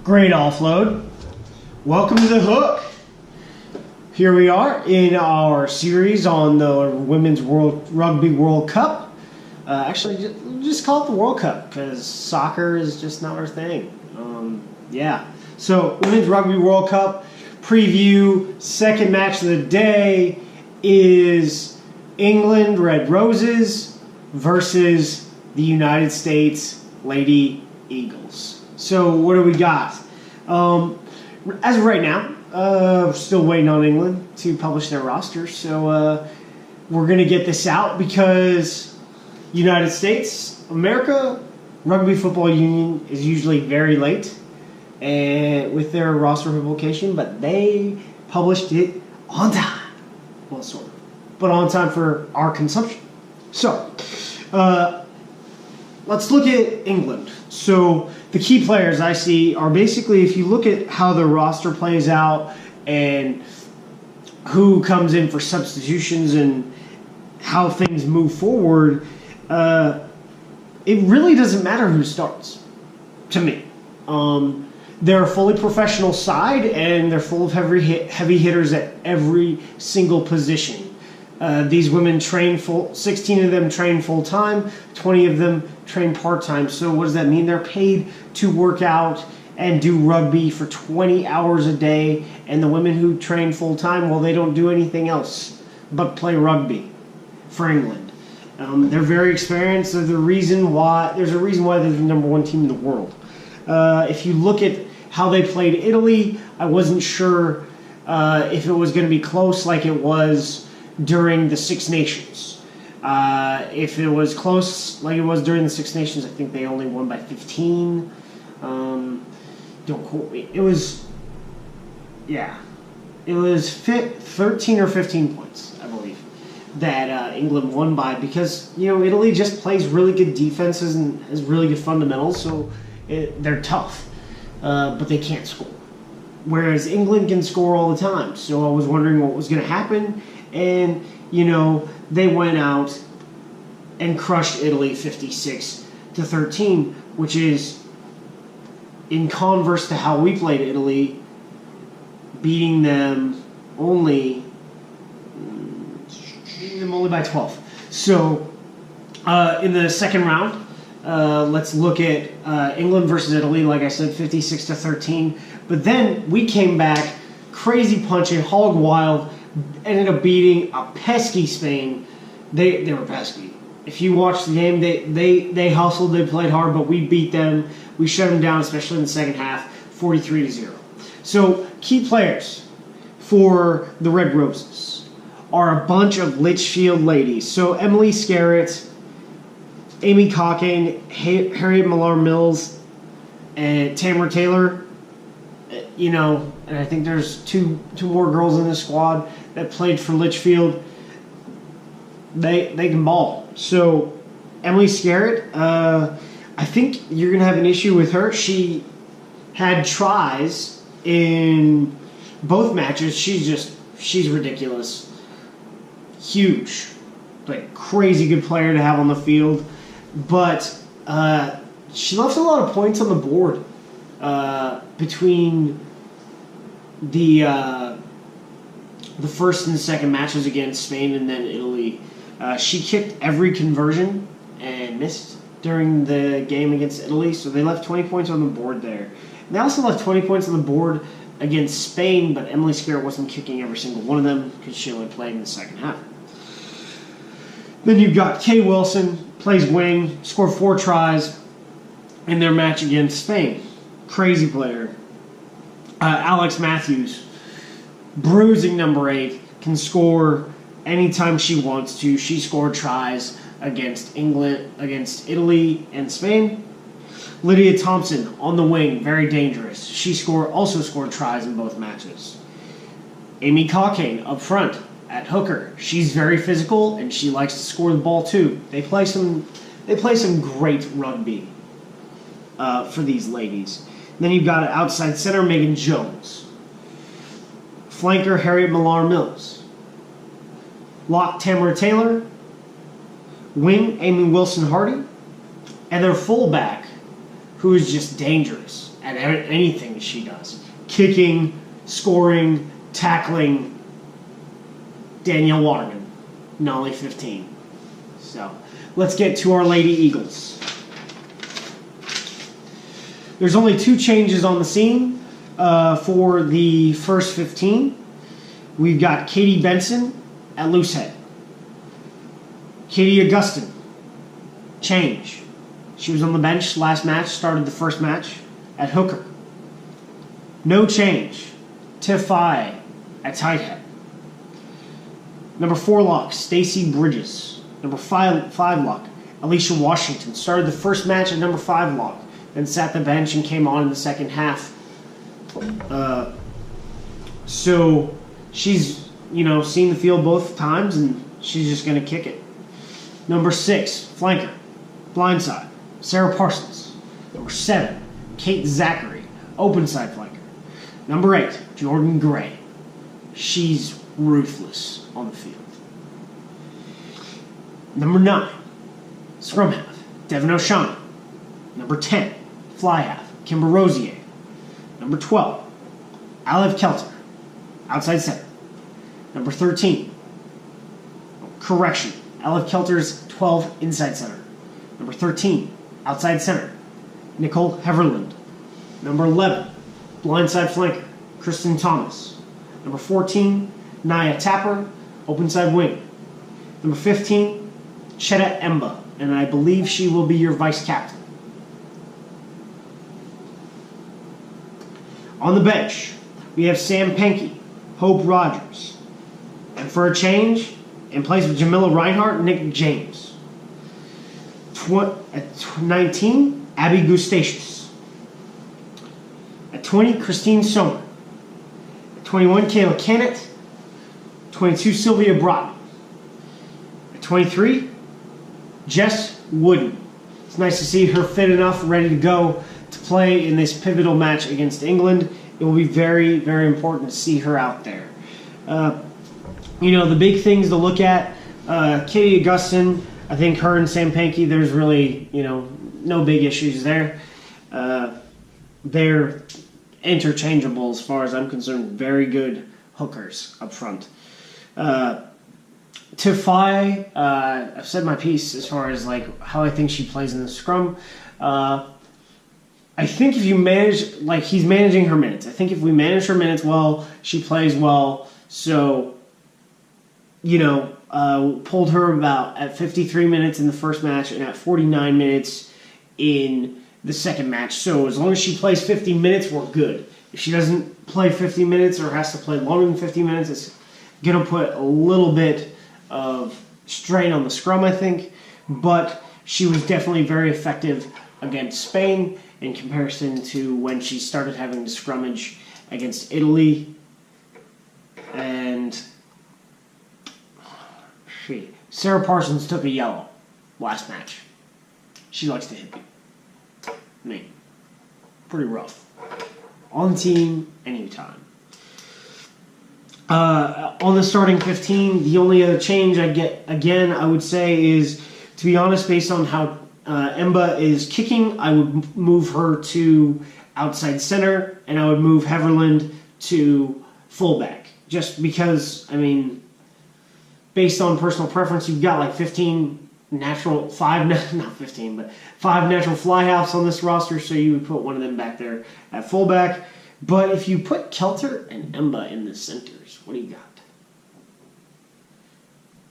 Great offload. Welcome to the hook. Here we are in our series on the Women's Rugby World Cup. Actually, just call it the World Cup because soccer is just not our thing. So, Women's Rugby World Cup preview. Second match of the day is England Red Roses versus the United States Lady Eagles. So, what do we got? As of right now, we're still waiting on England to publish their roster. So, we're going to get this out because United States, America, Rugby Football Union is usually very late with their roster publication, but they published it on time. Well, sort of. But on time for our consumption. So, let's look at England. So, the key players I see are basically, if you look at how the roster plays out and who comes in for substitutions and how things move forward, it really doesn't matter who starts, to me. They're a fully professional side, and they're full of heavy hitters at every single position. These women train 16 of them train full-time, 20 of them train part-time. So what does that mean? They're paid to work out and do rugby for 20 hours a day, and the women who train full-time, well, they don't do anything else but play rugby for England. They're very experienced. There's a reason why they're the number one team in the world. If you look at how they played Italy, I wasn't sure if it was going to be close like it was during the Six Nations. If it was close like it was during the Six Nations, I think they only won by 15. Don't quote me. It was 13 or 15 points, I believe, that England won by, because Italy just plays really good defenses and has really good fundamentals, so they're tough, but they can't score. Whereas England can score all the time. So I was wondering what was going to happen, and they went out and crushed Italy 56-13, which is in converse to how we played Italy, beating them only by 12. So, in the second round, let's look at England versus Italy. Like I said, 56-13. But then we came back, crazy punching, hog wild, ended up beating a pesky Spain. They were pesky. If you watch the game, they hustled, they played hard, but we beat them. We shut them down, especially in the second half, 43-0. So, key players for the Red Roses are a bunch of Litchfield ladies. So Emily Scarrett, Amy Cockayne, Harriet Millar-Mills, and Tamara Taylor. And I think there's two more girls in the squad that played for Litchfield. They can ball. So Emily Scarrett, I think you're going to have an issue with her. She had tries in both matches. She's ridiculous. Huge, crazy good player to have on the field, but she left a lot of points on the board between the first and second matches against Spain and then Italy. She kicked every conversion and missed during the game against Italy, so they left 20 points on the board there. And they also left 20 points on the board against Spain, but Emily Scarrett wasn't kicking every single one of them because she only played in the second half. Then you've got Kay Wilson, plays wing, scored 4 tries in their match against Spain. Crazy player. Alex Matthews, bruising number 8, can score anytime she wants to. She scored tries against England, against Italy and Spain. Lydia Thompson on the wing, very dangerous. She also scored tries in both matches. Amy Cockayne up front at hooker. She's very physical and she likes to score the ball too. They play some great rugby for these ladies. And then you've got outside center Megan Jones, flanker Harriet Millar-Mills, lock Tamara Taylor, wing Amy Wilson Hardy, and their fullback, who is just dangerous, at anything she does. Kicking, scoring, tackling. Danielle Waterman, Nolly 15. So, let's get to our Lady Eagles. There's only 2 changes on the scene for the first 15. We've got Katie Benson at loosehead. Katie Augustin, change. She was on the bench last match, started the first match at hooker. No change. Tiff Fye at tight head. Number 4 lock, Stacy Bridges. Number 5 lock, Alicia Washington. Started the first match at number 5 lock, then sat the bench and came on in the second half. So she's, seen the field both times, and she's just going to kick it. Number 6, flanker, blindside, Sarah Parsons. Number 7, Kate Zachary, open side flanker. Number 8, Jordan Gray. She's ruthless on the field. Number 9, scrum half, Devin O'Shaughnessy. Number 10, fly half, Kimber Rosier. Number 12, Aliv Kelter, outside center. Number 13, correction, Aliv Kelter's 12 inside center. Number 13, outside center, Nicole Heverland. Number 11, blindside flanker, Kristen Thomas. Number 14, Naya Tapper, open side wing. Number 15, Chetta Emba, and I believe she will be your vice captain. On the bench, we have Sam Pankey, Hope Rogers. And for a change, in place of Jamila Reinhart, Nick James. At 19, Abby Gustatius. At 20, Christine Sommer. At 21, Kayla Kennett. 22, Sylvia Broughton. At 23, Jess Wooden. It's nice to see her fit enough, ready to go to play in this pivotal match against England. It will be very, very important to see her out there. The big things to look at, Katie Augustin, I think her and Sam Pankey, there's really, no big issues there. They're interchangeable as far as I'm concerned. Very good hookers up front. Tiff Fye, I've said my piece as far as how I think she plays in the scrum. I think if you manage, he's managing her minutes. I think if we manage her minutes well, she plays well. So, pulled her about at 53 minutes in the first match and at 49 minutes in the second match. So as long as she plays 50 minutes, we're good. If she doesn't play 50 minutes or has to play longer than 50 minutes, it's going to put a little bit of strain on the scrum, I think. But she was definitely very effective against Spain in comparison to when she started having to scrummage against Italy. And Sarah Parsons took a yellow last match. She likes to hit people. Pretty rough. On team, anytime. On the starting 15, the only other change I get, again, I would say is, to be honest, based on how Emba is kicking, I would move her to outside center, and I would move Heverland to fullback. Just because, based on personal preference, you've got 5 natural fly halves on this roster, so you would put one of them back there at fullback. But if you put Kelter and Emba in the centers, what do you got?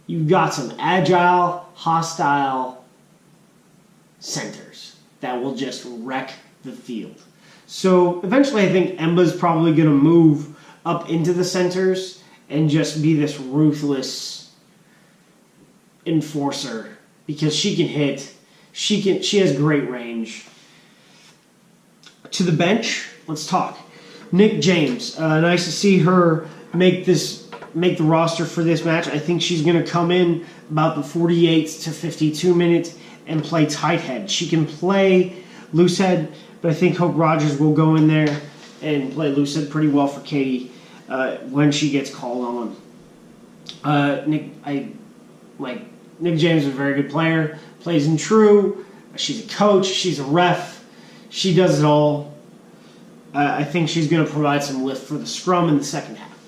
You've got some agile, hostile centers that will just wreck the field. So eventually I think Emba's probably going to move up into the centers and just be this ruthless enforcer because she can hit. She has great range. To the bench, let's talk. Nick James, nice to see her make the roster for this match. I think she's going to come in about the 48 to 52 minutes and play tight head. She can play loose head, but I think Hope Rogers will go in there and play loose head pretty well for Katie when she gets called on. Nick James is a very good player, plays in true. She's a coach. She's a ref. She does it all. I think she's going to provide some lift for the scrum in the second half.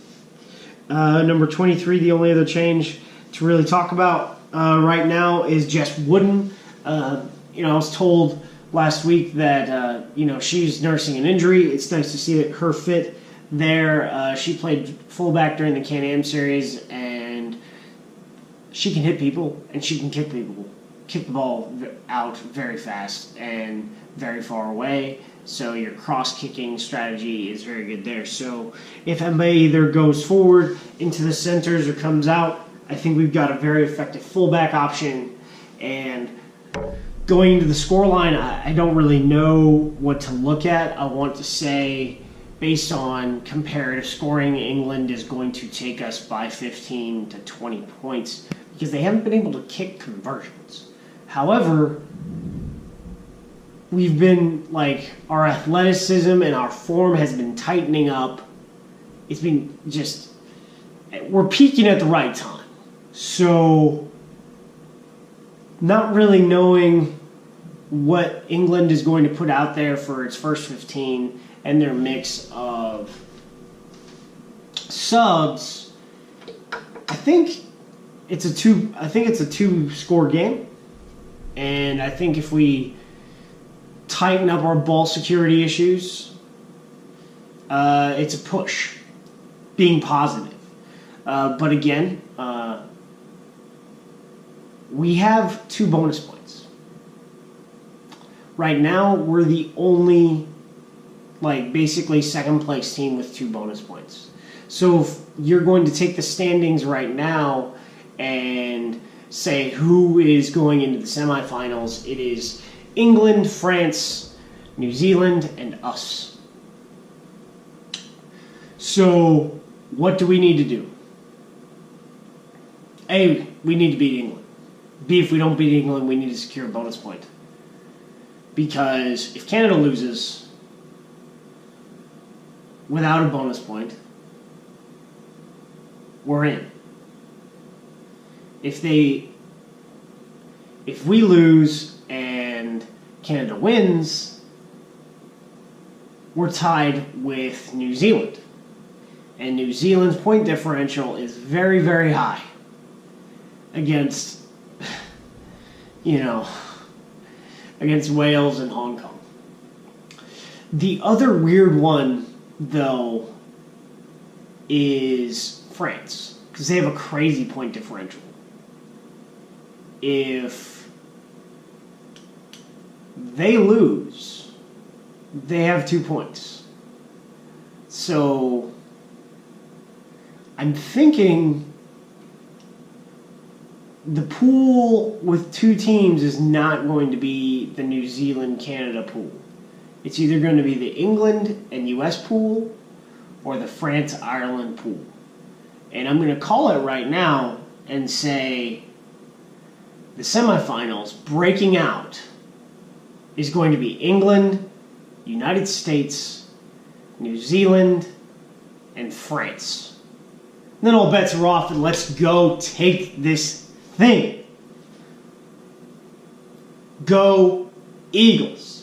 Number 23, the only other change to really talk about right now is Jess Wooden. I was told last week that she's nursing an injury. It's nice to see her fit there. She played fullback during the Can-Am series, and she can hit people and she can kick the ball out very fast and very far away. So your cross-kicking strategy is very good there. So if Mbaye either goes forward into the centers or comes out, I think we've got a very effective fullback option. And going into the scoreline, I don't really know what to look at. I want to say, based on comparative scoring, England is going to take us by 15 to 20 points because they haven't been able to kick conversions. However, we've been, our athleticism and our form has been tightening up. It's been we're peaking at the right time. So, not really knowing what England is going to put out there for its first 15 and their mix of subs, I think it's a two-score game. And I think if we tighten up our ball security issues, it's a push, being positive. But again, we have 2 bonus points. Right now, we're the only, basically second-place team with 2 bonus points. So if you're going to take the standings right now and say who is going into the semifinals, it is England, France, New Zealand, and us. So what do we need to do? A, we need to beat England. B, if we don't beat England, we need to secure a bonus point. Because if Canada loses without a bonus point, we're in. If we lose and Canada wins, we're tied with New Zealand. And New Zealand's point differential is very, very high against, against Wales and Hong Kong. The other weird one, though, is France, because they have a crazy point differential. If they lose, they have 2 points. So I'm thinking the pool with 2 teams is not going to be the New Zealand-Canada pool. It's either going to be the England and US pool or the France-Ireland pool. And I'm going to call it right now and say the semifinals breaking out is going to be England, United States, New Zealand, and France. And then all bets are off, and let's go take this thing. Go Eagles.